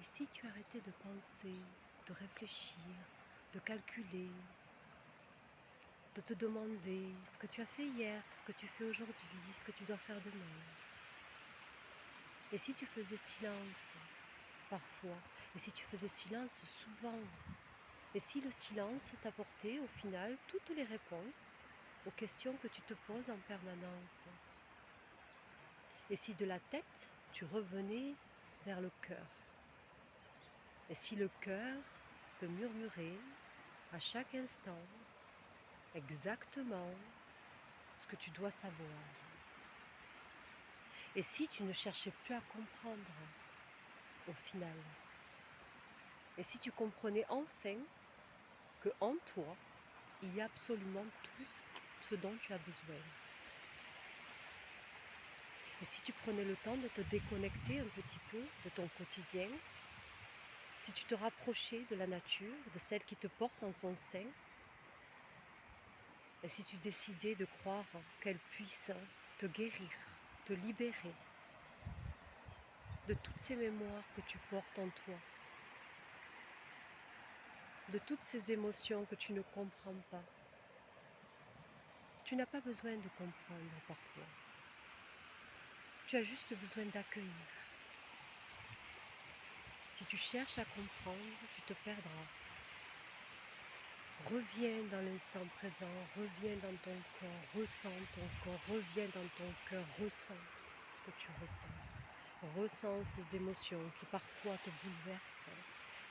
si tu arrêtais de penser, de réfléchir, de calculer, de te demander ce que tu as fait hier, ce que tu fais aujourd'hui, ce que tu dois faire demain? Et si tu faisais silence parfois? Et si tu faisais silence souvent? Et si le silence t'apportait au final toutes les réponses aux questions que tu te poses en permanence? Et si de la tête, tu revenais vers le cœur? Et si le cœur te murmurait à chaque instant exactement ce que tu dois savoir? Et si tu ne cherchais plus à comprendre au final? Et si tu comprenais enfin que en toi, il y a absolument tout ce dont tu as besoin? Et si tu prenais le temps de te déconnecter un petit peu de ton quotidien, si tu te rapprochais de la nature, de celle qui te porte en son sein, et si tu décidais de croire qu'elle puisse te guérir, te libérer de toutes ces mémoires que tu portes en toi, de toutes ces émotions que tu ne comprends pas. Tu n'as pas besoin de comprendre parfois. Tu as juste besoin d'accueillir. Si tu cherches à comprendre, tu te perdras. Reviens dans l'instant présent, reviens dans ton corps, ressens ton corps, reviens dans ton cœur, ressens ce que tu ressens. Ressens ces émotions qui parfois te bouleversent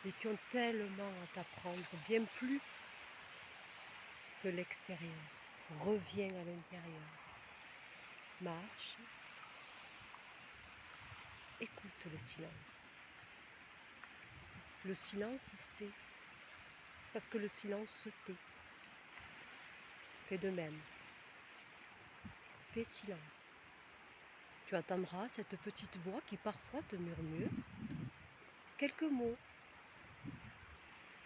et qui ont tellement à t'apprendre, bien plus que l'extérieur. Reviens à l'intérieur. Marche. Écoute le silence. Le silence, c'est parce que le silence se tait. Fais de même. Fais silence. Tu entendras cette petite voix qui parfois te murmure quelques mots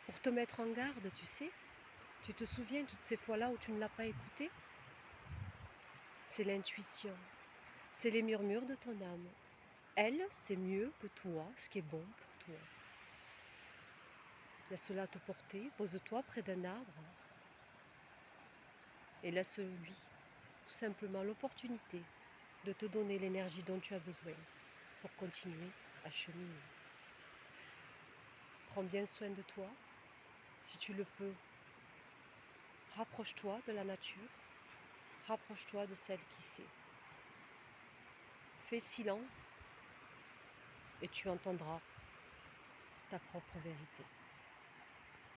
pour te mettre en garde, tu sais. Tu te souviens toutes ces fois-là où tu ne l'as pas écouté? C'est l'intuition, c'est les murmures de ton âme. Elle, c'est mieux que toi, ce qui est bon pour toi. Laisse-la te porter, pose-toi près d'un arbre et laisse-lui tout simplement l'opportunité de te donner l'énergie dont tu as besoin pour continuer à cheminer. Prends bien soin de toi. Si tu le peux, rapproche-toi de la nature, rapproche-toi de celle qui sait. Fais silence et tu entendras ta propre vérité.